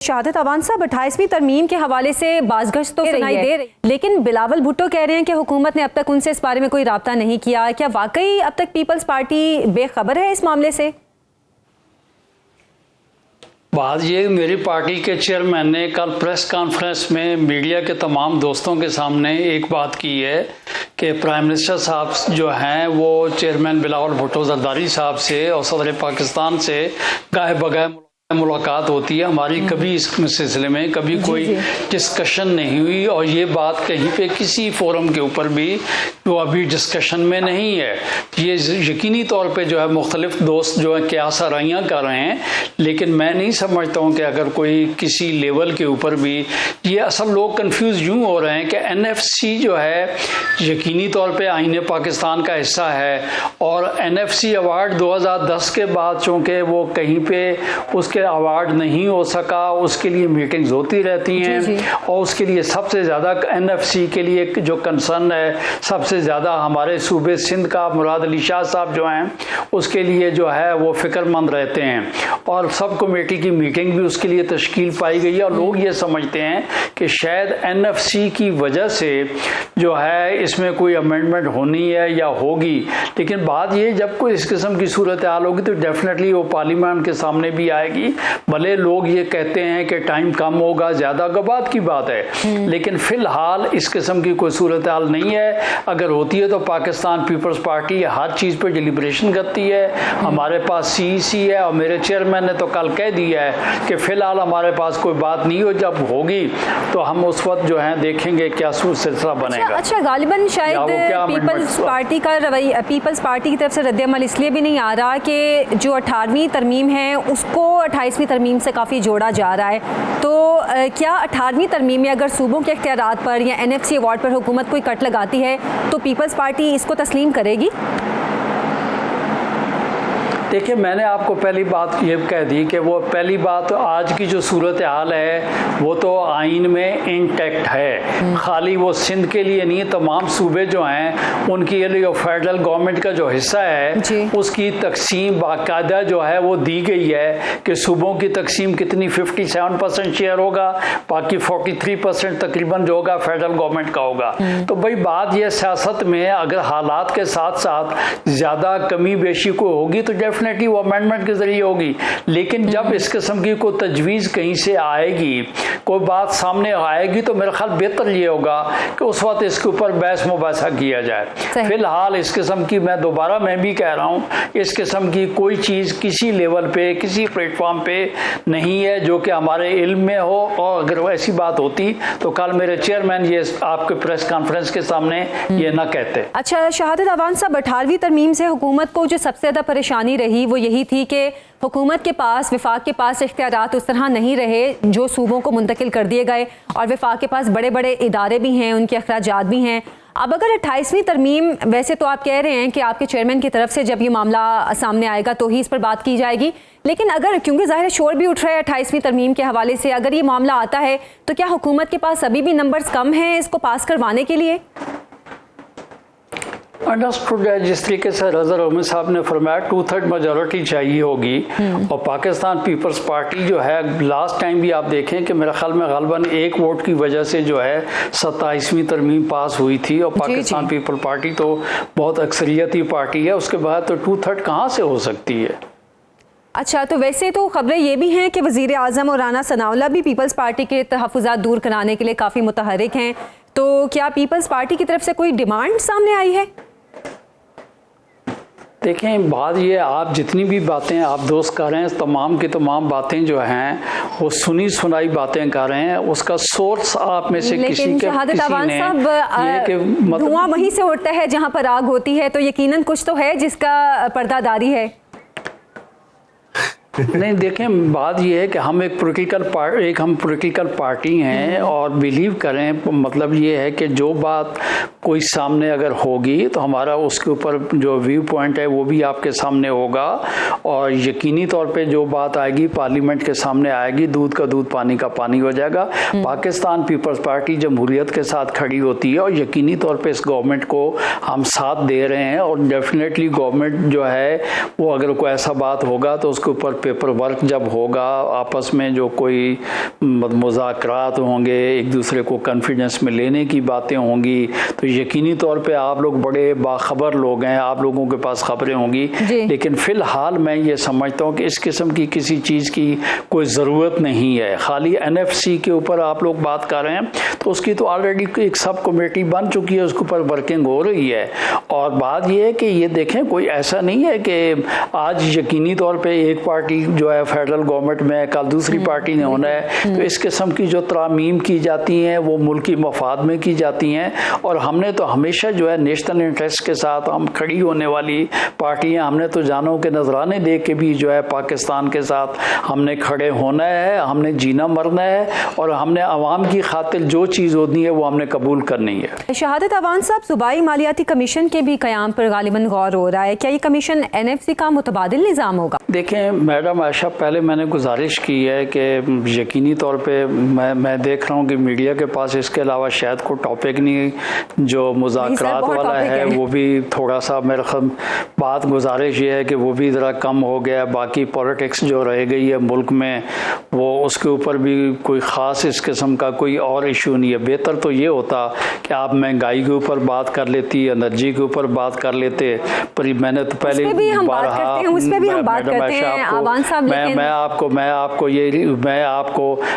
शहादत अवान साहब 28वीं तरमीम के हवाले से बाज़गश्त तो सुनाई दे रही, लेकिन बिलावल भुट्टो कह रहे हैं कि हुकूमत ने अब तक उनसे इस बारे में कोई राब्ता नहीं किया। क्या वाकई अब तक पीपल्स पार्टी बेखबर है इस मामले से? बात ये, मेरी पार्टी के चेयरमैन ने कल प्रेस कॉन्फ्रेंस में मीडिया के तमाम दोस्तों के सामने एक बात की है कि प्राइम मिनिस्टर साहब जो हैं वो चेयरमैन बिलावल भुट्टो जरदारी साहब से और सदर पाकिस्तान से गाहे बगाहे मुलाकात होती है हमारी। कभी इस सिलसिले में कभी कोई डिस्कशन नहीं हुई और ये बात कहीं पे किसी फोरम के ऊपर भी वो अभी डिस्कशन में नहीं है। ये यकीनी तौर पे जो है मुख्तलिफ दोस्त जो है क्या सराहियाँ कर रहे हैं, लेकिन मैं नहीं समझता हूँ कि अगर कोई किसी लेवल के ऊपर भी ये असल लोग कंफ्यूज यूँ हो रहे हैं कि NFC जो है यकीनी तौर पर आईने पाकिस्तान का हिस्सा है और NFC अवार्ड 2010 के बाद चूँकि वो कहीं पे उसके अवार्ड नहीं हो सका, उसके लिए मीटिंग्स होती रहती हैं और उसके लिए सबसे ज़्यादा NFC के लिए जो कंसर्न है सबसे ज़्यादा हमारे सूबे सिंध का मुराद अली शाह साहब जो हैं उसके लिए जो है वो फिक्रमंद रहते हैं और सब कमेटी की मीटिंग भी उसके लिए तश्कील पाई गई है और लोग ये समझते हैं कि शायद NFC की वजह से जो है इसमें कोई अमेंडमेंट होनी है या होगी। लेकिन बात ये, जब कोई इस किस्म की सूरत हाल होगी तो डेफिनेटली वो पार्लियामेंट के सामने भी आएगी। भले लोग ये कहते हैं कि टाइम कम होगा, ज्यादा का बात की बात है, लेकिन फिलहाल इस किस्म की कोई सूरत हाल नहीं है। अगर होती है तो पाकिस्तान पीपल्स पार्टी हर चीज पे डिलिब्रेशन करती है। हमारे पास CEC है और मेरे चेयरमैन ने तो कल कह दिया है कि फिलहाल हमारे पास कोई बात नहीं हो, जब होगी तो हम उस वक्त जो है देखेंगे क्या सिलसिला बनेगा। अच्छा, गालिबन शायद पीपल्स पार्टी का रवैया, पीपल्स पार्टी की तरफ से रद्द-ए-अमल इसलिए भी नहीं आ रहा कि जो 18वीं तरमीम है उसको 28वीं तरमीम से काफ़ी जोड़ा जा रहा है। तो क्या 18वीं तरमीम में अगर सूबों के इख्तियारात पर या NFC अवार्ड पर हुकूमत कोई कट लगाती है तो पीपल्स पार्टी इसको तस्लीम करेगी? देखिए, मैंने आपको पहली बात ये कह दी कि वो पहली बात आज की जो सूरत हाल है वो तो आइन में इंटैक्ट है, खाली वो सिंध के लिए नहीं, तमाम सूबे जो हैं उनके लिए फेडरल गवर्नमेंट का जो हिस्सा है उसकी तकसीम बाकायदा जो है वो दी गई है कि सूबों की तकसीम कितनी 57% शेयर होगा, बाकी 43% तकरीबन जो होगा फेडरल गवर्नमेंट का होगा। तो भाई बात यह सियासत में अगर हालात के साथ साथ ज़्यादा कमी बेशी को होगी तो डेफिनेटली वो अमेंडमेंट के जरिए होगी। लेकिन जब इस किस्म की कोई तजवीज़ कहीं से आएगी, कोई बात सामने आएगी, तो मेरा ख्याल बेहतर ये होगा कि उस वक्त इसके ऊपर बहस मुबासा किया जाए। फिलहाल इस किस्म की, मैं भी कह रहा हूँ, इस किस्म की कोई चीज़ किसी लेवल पे किसी प्लेटफॉर्म पे नहीं है जो कि हमारे इल्म में हो, और अगर ऐसी बात होती तो कल मेरे चेयरमैन ये आपके प्रेस कॉन्फ्रेंस के सामने ये ना कहते। अच्छा, शहादत अवान साहब, 18वीं तरमीम से हुकूमत को जो सबसे ज़्यादा परेशानी रही वो यही थी कि हुकूमत के पास, वफाक के पास इख्तियारात उस तरह नहीं रहे जो सूबों को मुंतकिल कर दिए गए, और वफाक के पास बड़े बड़े इदारे भी हैं, उनके अखराजात भी हैं। अब अगर 28वीं तरमीम, वैसे तो आप कह रहे हैं कि आपके चेयरमैन की तरफ से जब ये मामला सामने आएगा तो ही इस पर बात की जाएगी, लेकिन अगर, क्योंकि ज़ाहिर शोर भी उठ रहा है 28वीं तरमीम के हवाले से, अगर ये मामला आता है तो क्या हुकूमत के पास अभी भी नंबर्स कम हैं इसको पास करवाने के लिए? अंडरस्टूड है। जिस तरीके से रज़ा रहमान साहब ने फरमाया 2/3 मेजॉरिटी चाहिए होगी, और पाकिस्तान पीपल्स पार्टी जो है लास्ट टाइम भी आप देखें कि मेरे ख्याल में ग़ालिबन 1 वोट की वजह से जो है 27वीं तरमीम पास हुई थी, और पाकिस्तान पीपल पार्टी तो बहुत अक्सरियती पार्टी है, उसके बाद तो 2/3 कहाँ से हो सकती है। अच्छा, तो वैसे तो खबरें ये भी हैं कि वज़ीर आज़म और राना सनाउल्लाह भी पीपल्स पार्टी के तहफ़्फ़ुज़ात दूर कराने के लिए काफ़ी मुतहरिक हैं, तो क्या पीपल्स पार्टी की तरफ से कोई डिमांड सामने आई है? देखें, बात ये, आप जितनी भी बातें आप दोस्त कर रहे हैं, तमाम की तमाम बातें जो हैं वो सुनी सुनाई बातें कर रहे हैं, उसका सोर्स आप में से किसी ने धुआं वहीं से उठता है जहां पर आग होती है, तो यकीनन कुछ तो है जिसका पर्दादारी है। नहीं, देखें, बात यह है कि हम एक पॉलिटिकल पार्टी हैं और बिलीव करें, मतलब ये है कि जो बात कोई सामने अगर होगी तो हमारा उसके ऊपर जो व्यू पॉइंट है वो भी आपके सामने होगा, और यकीनी तौर पे जो बात आएगी पार्लियामेंट के सामने आएगी, दूध का दूध पानी का पानी हो जाएगा। पाकिस्तान पीपल्स पार्टी जमहूरियत के साथ खड़ी होती है और यकीनी तौर पे इस गवर्नमेंट को हम साथ दे रहे हैं, और डेफिनेटली गवर्नमेंट जो है वो अगर कोई ऐसा बात होगा तो उसके ऊपर पेपर वर्क जब होगा, आपस में जो कोई मुज़ाकरात होंगे, एक दूसरे को कॉन्फिडेंस में लेने की बातें होंगी, तो यकीनी तौर पे आप लोग बड़े बाखबर लोग हैं, आप लोगों के पास खबरें होंगी। लेकिन फ़िलहाल मैं ये समझता हूँ कि इस किस्म की किसी चीज़ की कोई ज़रूरत नहीं है। खाली NFC के ऊपर आप लोग बात कर रहे हैं, तो उसकी तो ऑलरेडी एक सब कमेटी बन चुकी है, उसके ऊपर वर्किंग हो रही है। और बात ये है कि ये देखें, कोई ऐसा नहीं है कि आज यकीनी तौर पे एक पार्टी जो है फेडरल गवर्नमेंट में, कल दूसरी पार्टी ने होना है। तो इस किस्म की जो तरामीम की जाती हैं वो मुल्की मफाद में की जाती हैं, और हमने तो हमेशा जो है नेशनल इंटरेस्ट के साथ हम खड़ी होने वाली पार्टी हैं। हमने तो जानों के नजराने दे के भी जो है पाकिस्तान के साथ हमने खड़े होना है, हमने जीना मरना है, और हमने आवाम की खातिर जो चीज़ होती है वो हमने कबूल करनी है। शहादत अवान साहब, सूबाई मालियाती कमीशन के भी क़याम पर गालिबन गौर हो रहा है, क्या ये कमीशन NFC का मुतबादिल निज़ाम होगा? देखें मैडम आयशा, पहले मैंने गुजारिश की है कि यकीनी तौर पे मैं देख रहा हूँ कि मीडिया के पास इसके अलावा शायद कोई टॉपिक नहीं जो मुज़ाकरात वाला है वो भी थोड़ा सा मेरे ख्याल बात गुजारिश ये है कि वो भी ज़रा कम हो गया। बाकी पॉलिटिक्स जो रह गई है मुल्क में, वो उसके ऊपर भी कोई ख़ास इस किस्म का कोई और इशू नहीं है। बेहतर तो ये होता कि आप महंगाई के ऊपर बात कर लेती, एनर्जी के ऊपर बात कर लेते, पर मैंने तो पहले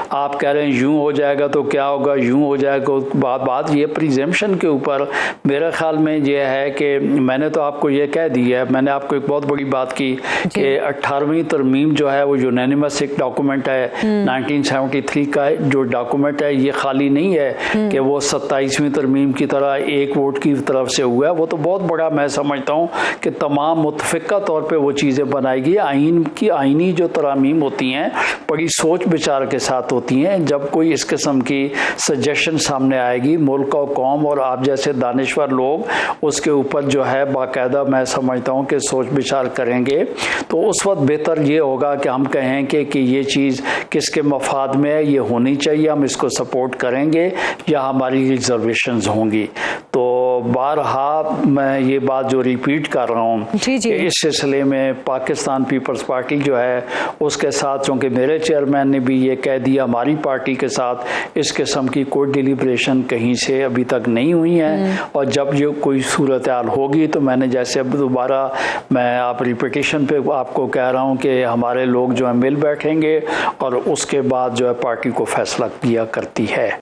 आप कह रहे हैं यूं हो जाएगा तो क्या होगा, यूं हो जाएगा। बात ये प्रिजम्पशन के ऊपर मेरे ख्याल में ये है कि मैंने तो आपको ये कह दिया है, मैंने आपको एक बहुत बड़ी बात की कि 18वीं तरमीम जो है वो यूनानिमस एक डॉक्यूमेंट है 1973 का जो डॉक्यूमेंट है, ये खाली नहीं है कि वो 27वीं तरमीम की तरह एक वोट की तरफ से हुआ है। वो तो बहुत बड़ा मैं समझता हूँ कि तमाम मुतफ़िक़ा तौर पे वो चीज़ें बनाएगी। आइन की आइनी जो तरामीम होती हैं बड़ी सोच विचार के साथ होती हैं। जब कोई इस किस्म की सजेशन सामने आएगी, मुल्क और कौम और आप जैसे दानिश्वर लोग उसके ऊपर जो है बाकायदा मैं समझता हूँ कि सोच विचार करेंगे, तो उस वक्त बेहतर ये होगा कि हम कहें कि ये चीज़ किसके मफाद में है, ये होनी चाहिए, हम इसको सपोर्ट करेंगे या हमारी रिजर्वेशंस होंगी। तो बारहा मैं ये बात जो रिपीट कर रहा हूँ कि इस सिलसिले में पाकिस्तान पीपल्स पार्टी जो है उसके साथ, चूँकि मेरे चेयरमैन ने भी ये कह दिया, हमारी पार्टी के साथ इस किस्म की कोई डिलिब्रेशन कहीं से अभी तक नहीं हुई है। और जब ये कोई सूरत हाल होगी तो मैंने जैसे अब दोबारा मैं आप रिपीटिशन पे आपको कह रहा हूँ कि हमारे लोग जो है मिल बैठेंगे और उसके बाद जो है पार्टी को फैसला किया करती है।